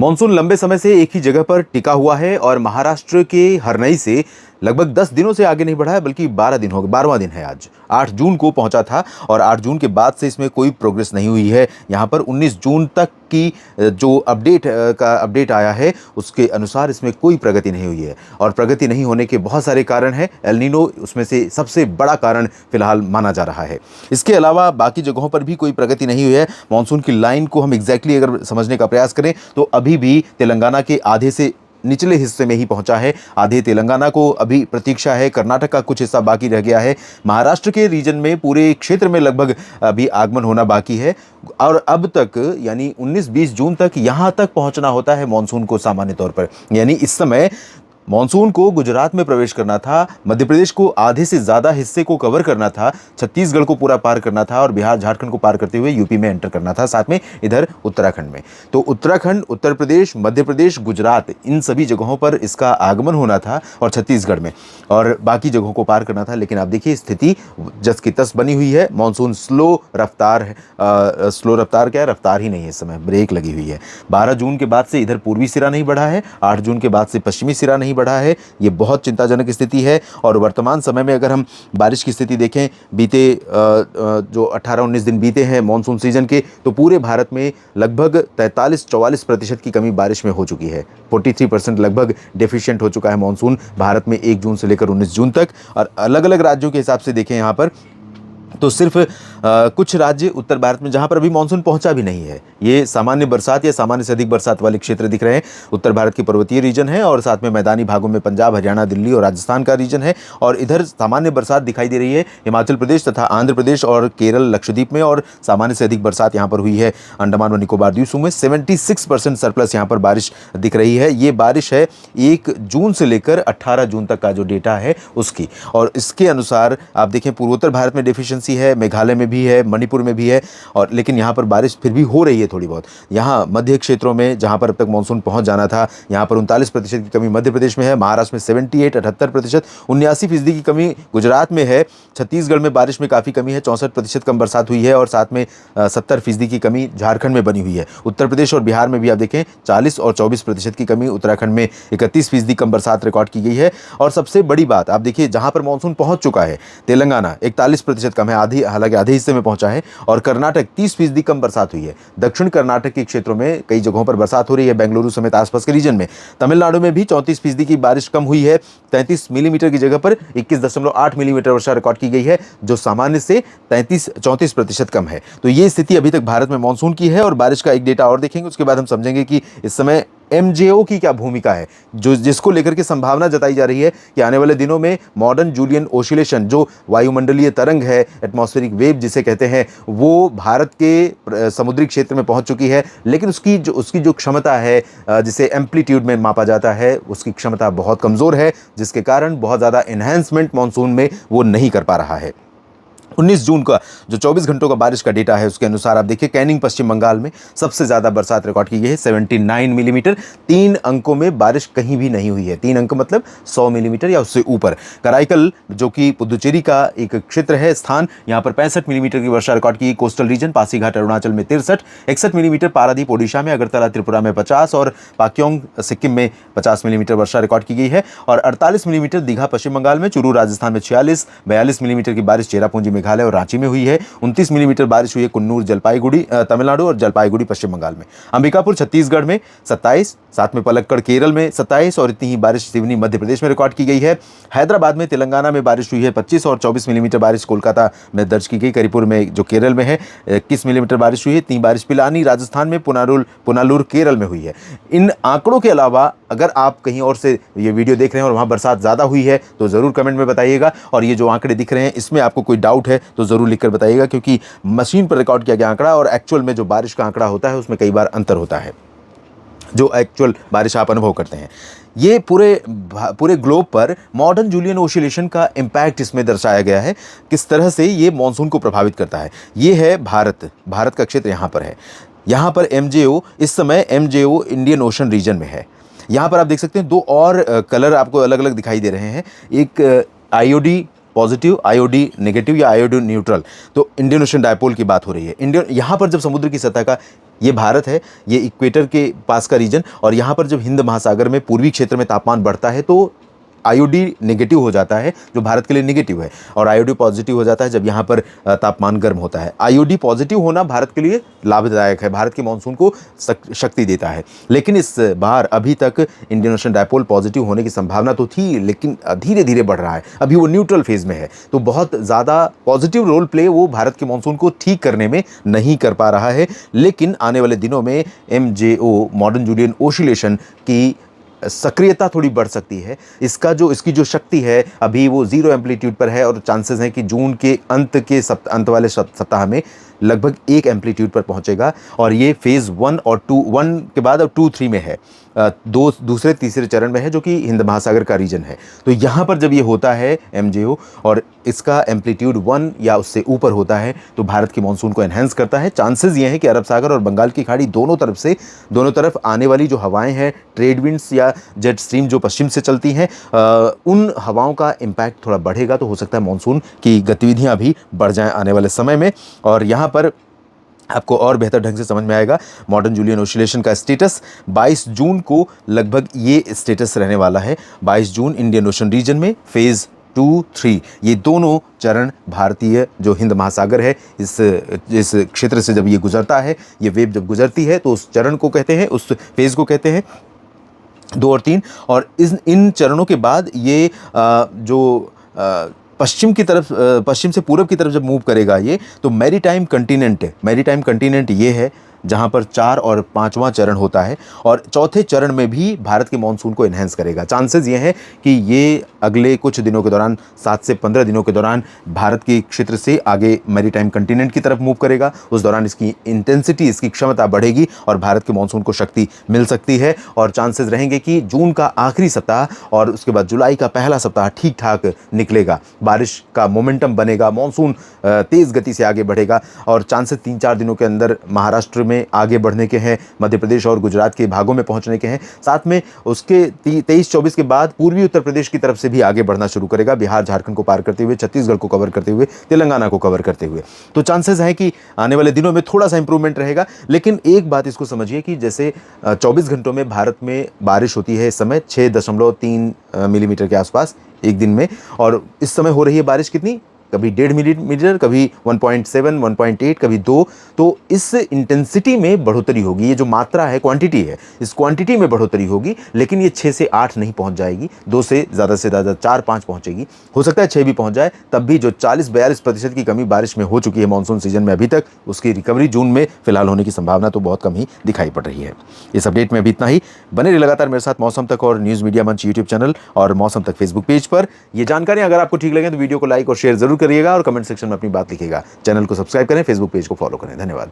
Monsoon लंबे समय से एक ही जगह पर टिका हुआ है और महाराष्ट्र के हरनई से लगभग 10 दिनों से आगे नहीं बढ़ा है, बल्कि 12 दिन हो गए। 12वां दिन है आज। 8 जून को पहुंचा था और 8 जून के बाद से इसमें कोई प्रोग्रेस नहीं हुई है। यहाँ पर 19 जून तक की जो अपडेट आया है, उसके अनुसार इसमें कोई प्रगति नहीं हुई है और प्रगति नहीं होने के बहुत सारे कारण हैं। एल नीनो उसमें से सबसे बड़ा कारण फिलहाल माना जा रहा है। इसके अलावा बाकी जगहों पर भी कोई प्रगति नहीं हुई है। मानसून की लाइन को हम एग्जैक्टली अगर समझने का प्रयास करें तो अभी भी तेलंगाना के आधे से निचले हिस्से में ही पहुंचा है। आधे तेलंगाना को अभी प्रतीक्षा है, कर्नाटक का कुछ हिस्सा बाकी रह गया है, महाराष्ट्र के रीजन में पूरे क्षेत्र में लगभग अभी आगमन होना बाकी है। और अब तक यानी 19-20 जून तक यहां तक पहुंचना होता है मॉनसून को सामान्य तौर पर। यानी इस समय मॉनसून को गुजरात में प्रवेश करना था, मध्य प्रदेश को आधे से ज़्यादा हिस्से को कवर करना था, छत्तीसगढ़ को पूरा पार करना था और बिहार झारखंड को पार करते हुए यूपी में एंटर करना था, साथ में इधर उत्तराखंड में। तो उत्तराखंड, उत्तर प्रदेश, मध्य प्रदेश, गुजरात, इन सभी जगहों पर इसका आगमन होना था और छत्तीसगढ़ में, और बाकी जगहों को पार करना था। लेकिन आप देखिए स्थिति जस की तस बनी हुई है। मॉनसून स्लो रफ्तार है। स्लो रफ्तार क्या है, रफ्तार ही नहीं है, इस समय ब्रेक लगी हुई है। 12 जून के बाद से इधर पूर्वी सिरा नहीं बढ़ा है, 8 जून के बाद से पश्चिमी सिरा नहीं बढ़ा है। ये बहुत चिंताजनक स्थिति है। और वर्तमान समय में अगर हम बारिश की स्थिति देखें, बीते जो 18-19 दिन बीते हैं मॉनसून सीजन के, तो पूरे भारत में लगभग 43-44% की कमी बारिश में हो चुकी है। 43% लगभग डेफिशिएंट हो चुका है मॉनसून भारत में 1 जून से लेकर 19 जून तक। और अलग अलग राज्यों के हिसाब से देखें यहाँ पर, तो सिर्फ कुछ राज्य उत्तर भारत में जहां पर अभी मानसून पहुंचा भी नहीं है। ये सामान्य बरसात या सामान्य से अधिक बरसात वाले क्षेत्र दिख रहे हैं। उत्तर भारत के पर्वतीय रीजन है और साथ में मैदानी भागों में पंजाब, हरियाणा, दिल्ली और राजस्थान का रीजन है। और इधर सामान्य बरसात दिखाई दे रही है हिमाचल प्रदेश तथा आंध्र प्रदेश और केरल, लक्षद्वीप में, और सामान्य से अधिक बरसात यहाँ पर हुई है अंडमान व निकोबार द्वीपों में। 76% सरप्लस यहाँ पर बारिश दिख रही है। ये बारिश है 1 जून से लेकर 18 जून तक का जो डेटा है उसकी। और इसके अनुसार आप देखें पूर्वोत्तर भारत में डेफिशिएंसी है, मेघालय में भी है, मणिपुर में भी है, और लेकिन यहाँ पर बारिश फिर भी हो रही है थोड़ी बहुत। यहाँ मध्य क्षेत्रों में जहाँ पर अब तक मानसून पहुँच जाना था, यहाँ पर 39% की कमी मध्य प्रदेश में है, महाराष्ट्र में 78% 79% की कमी गुजरात में है, छत्तीसगढ़ में बारिश में काफ़ी कमी है, 64% कम बरसात हुई है, और साथ में 70% की कमी झारखंड में बनी हुई है। उत्तर प्रदेश और बिहार में भी आप देखें 40 और 24% की कमी, उत्तराखंड में 31% कम बरसात रिकॉर्ड की गई है। और सबसे बड़ी बात आप देखिए, जहाँ पर मानसून पहुँच चुका है तेलंगाना 41% कम है, आधी, हालांकि आधे हिस्से में पहुंचा है, और कर्नाटक 30% कम बरसात हुई है। दक्षिण कर्नाटक के क्षेत्रों में कई जगहों पर बरसात हो रही है, बेंगलुरु समेत आसपास के रीजन में। तमिलनाडु में भी 34% की बारिश कम हुई है, 33 मिलीमीटर की जगह पर 21.8 मिलीमीटर वर्षा रिकॉर्ड की गई है, जो सामान्य से 34% कम है। तो ये स्थिति अभी तक भारत में मानसून की है। और बारिश का एक डेटा और देखेंगे, उसके बाद हम समझेंगे कि इस समय एमजेओ की क्या भूमिका है, जो जिसको लेकर के संभावना जताई जा रही है कि आने वाले दिनों में मॉडर्न जूलियन ओसिलेशन, जो वायुमंडलीय तरंग है, एटमॉस्फेरिक वेव जिसे कहते हैं, वो भारत के समुद्री क्षेत्र में पहुंच चुकी है। लेकिन उसकी जो क्षमता है, जिसे एम्पलीट्यूड में मापा जाता है, उसकी क्षमता बहुत कमज़ोर है, जिसके कारण बहुत ज़्यादा एनहेंसमेंट मानसून में वो नहीं कर पा रहा है। 19 जून का जो 24 घंटों का बारिश का डेटा है, उसके अनुसार आप देखिए कैनिंग पश्चिम बंगाल में सबसे ज़्यादा बरसात रिकॉर्ड की गई है, 79 मिलीमीटर। 3 अंकों में बारिश कहीं भी नहीं हुई है। 3 अंक मतलब 100 मिलीमीटर या उससे ऊपर। कराईकल, जो कि पुदुचेरी का एक क्षेत्र है, स्थान, यहाँ पर 65 मिलीमीटर की वर्षा रिकॉर्ड की। कोस्टल रीजन पासीघाट अरुणाचल में 63, 61 मिलीमीटर पारादीप ओडिशा में, अगरतला त्रिपुरा में 50 और पाक्योंग सिक्किम में 50 मिलीमीटर वर्षा रिकॉर्ड की गई है। और 48 मिलीमीटर दीघा पश्चिम बंगाल में, चूरू राजस्थान में 46, 42 मिलीमीटर की बारिश चेरापूंजी मेघालय और रांची में हुई है। 29 मिलीमीटर बारिश हुई है कुन्नूर जलपाईगुड़ी तमिलनाडु और जलपाईगुड़ी पश्चिम बंगाल में। अंबिकापुर छत्तीसगढ़ में 27, साथ में पलक्कड़ केरल में 27, और इतनी ही बारिश सिवनी मध्य प्रदेश में रिकॉर्ड की गई है। हैदराबाद में तेलंगाना में बारिश हुई है 25 और 24 मिलीमीटर बारिश कोलकाता में दर्ज की गई। करीपुर में जो केरल में है 21 मिलीमीटर बारिश हुई है। इतनी बारिश पिलानी राजस्थान में, पुनालुर केरल में हुई है। इन आंकड़ों के अलावा अगर आप कहीं और से ये वीडियो देख रहे हैं और वहाँ बरसात ज़्यादा हुई है तो ज़रूर कमेंट में बताइएगा। और ये जो आंकड़े दिख रहे हैं इसमें आपको कोई डाउट है तो ज़रूर लिखकर बताइएगा, क्योंकि मशीन पर रिकॉर्ड किया गया आंकड़ा और एक्चुअल में जो बारिश का आंकड़ा होता है उसमें कई बार अंतर होता है, जो एक्चुअल बारिश आप अनुभव करते हैं। ये पूरे ग्लोब पर मॉडर्न जूलियन ओसिलेशन का इम्पैक्ट इसमें दर्शाया गया है, किस तरह से ये मॉनसून को प्रभावित करता है। ये है भारत का क्षेत्र यहाँ पर है। यहाँ पर एमजेओ, इस समय एमजेओ इंडियन ओशन रीजन में है। यहाँ पर आप देख सकते हैं 2 और कलर आपको अलग अलग दिखाई दे रहे हैं। एक आईओडी पॉजिटिव, आईओडी नेगेटिव या आईओडी न्यूट्रल। तो इंडियन ओशन डायपोल की बात हो रही है। इंडियन यहाँ पर जब समुद्र की सतह का, ये भारत है, ये इक्वेटर के पास का रीजन, और यहाँ पर जब हिंद महासागर में पूर्वी क्षेत्र में तापमान बढ़ता है तो आईओडी नेगेटिव हो जाता है, जो भारत के लिए नेगेटिव है, और आईओडी पॉजिटिव हो जाता है जब यहाँ पर तापमान गर्म होता है। आईओडी पॉजिटिव होना भारत के लिए लाभदायक है, भारत के मानसून को शक्ति देता है। लेकिन इस बार अभी तक इंडियन ओशन डायपोल पॉजिटिव होने की संभावना तो थी, लेकिन धीरे धीरे बढ़ रहा है। अभी वो न्यूट्रल फेज में है, तो बहुत ज़्यादा पॉजिटिव रोल प्ले वो भारत के मानसून को ठीक करने में नहीं कर पा रहा है। लेकिन आने वाले दिनों में MJO, मॉडर्न जूलियन ओसिलेशन की सक्रियता थोड़ी बढ़ सकती है। इसकी जो शक्ति है अभी वो 0 एम्पलीट्यूड पर है, और चांसेस हैं कि जून के अंत वाले सप्ताह में लगभग 1 एम्पलीट्यूड पर पहुंचेगा। और ये फेज़ 1 और 2, 1 के बाद अब 2, 3 में है, दूसरे तीसरे चरण में है, जो कि हिंद महासागर का रीजन है। तो यहाँ पर जब ये होता है MJO और इसका एम्पलीट्यूड 1 या उससे ऊपर होता है, तो भारत के मानसून को एनहेंस करता है। चांसेस ये हैं कि अरब सागर और बंगाल की खाड़ी दोनों तरफ आने वाली जो हवाएं हैं, ट्रेड विंड्स या जेट स्ट्रीम जो पश्चिम से चलती हैं, उन हवाओं का इम्पैक्ट थोड़ा बढ़ेगा। तो हो सकता है मानसून की गतिविधियाँ भी बढ़ जाएँ आने वाले समय में। और यहाँ पर आपको और बेहतर ढंग से समझ में आएगा मॉडर्न जूलियन ओसिलेशन का स्टेटस। 22 जून को लगभग ये स्टेटस रहने वाला है। 22 जून इंडियन ओशन रीजन में फेज़ 2, 3, ये दोनों चरण भारतीय जो हिंद महासागर है, इस क्षेत्र से जब ये गुजरता है, ये वेव जब गुजरती है, तो उस चरण को कहते हैं, उस फेज़ को कहते हैं 2 और 3। और इन चरणों के बाद ये पश्चिम से पूरब की तरफ जब मूव करेगा ये, तो मैरीटाइम कंटिनेंट ये है जहाँ पर 4 और 5वां चरण होता है, और चौथे चरण में भी भारत के मानसून को एनहेंस करेगा। चांसेस ये हैं कि ये अगले कुछ दिनों के दौरान, 7 से 15 दिनों के दौरान भारत के क्षेत्र से आगे मैरीटाइम कंटिनेंट की तरफ मूव करेगा। उस दौरान इसकी इंटेंसिटी, इसकी क्षमता बढ़ेगी और भारत के मानसून को शक्ति मिल सकती है। और चांसेस रहेंगे कि जून का आखिरी सप्ताह और उसके बाद जुलाई का पहला सप्ताह ठीक ठाक निकलेगा, बारिश का मोमेंटम बनेगा, मानसून तेज़ गति से आगे बढ़ेगा। और चांसेस 3-4 दिनों के अंदर महाराष्ट्र में आगे बढ़ने के हैं, मध्य प्रदेश और गुजरात के भागों में पहुंचने के हैं। साथ में उसके 23-24 के बाद पूर्वी उत्तर प्रदेश की तरफ से भी आगे बढ़ना शुरू करेगा, बिहार झारखंड को पार करते हुए, छत्तीसगढ़ को कवर करते हुए, तेलंगाना को कवर करते हुए। तो चांसेस है कि आने वाले दिनों में थोड़ा सा इंप्रूवमेंट रहेगा। लेकिन एक बात इसको समझिए कि जैसे 24 घंटों में भारत में बारिश होती है इस समय 6.3 मिलीमीटर के आसपास एक दिन में, और इस समय हो रही है बारिश कितनी, कभी 1.5 मिलीमीटर, कभी 1.7, 1.8, कभी 2। तो इस इंटेंसिटी में बढ़ोतरी होगी। ये जो मात्रा है, क्वांटिटी है, इस क्वांटिटी में बढ़ोतरी होगी। लेकिन ये 6 से 8 नहीं पहुंच जाएगी, 2 से ज़्यादा 4-5 पहुंचेगी। हो सकता है 6 भी पहुंच जाए। तब भी जो 40-42% की कमी बारिश में हो चुकी है मानसून सीजन में अभी तक, उसकी रिकवरी जून में फिलहाल होने की संभावना तो बहुत कम ही दिखाई पड़ रही है। इस अपडेट में अभी इतना ही। बने रहिए लगातार मेरे साथ मौसम तक और न्यूज़ मीडिया मंच यूट्यूब चैनल और मौसम तक फेसबुक पेज पर। ये जानकारी अगर आपको ठीक लगे तो वीडियो को लाइक और शेयर जरूर करिएगा, और कमेंट सेक्शन में अपनी बात लिखिएगा। चैनल को सब्सक्राइब करें, फेसबुक पेज को फॉलो करें। धन्यवाद।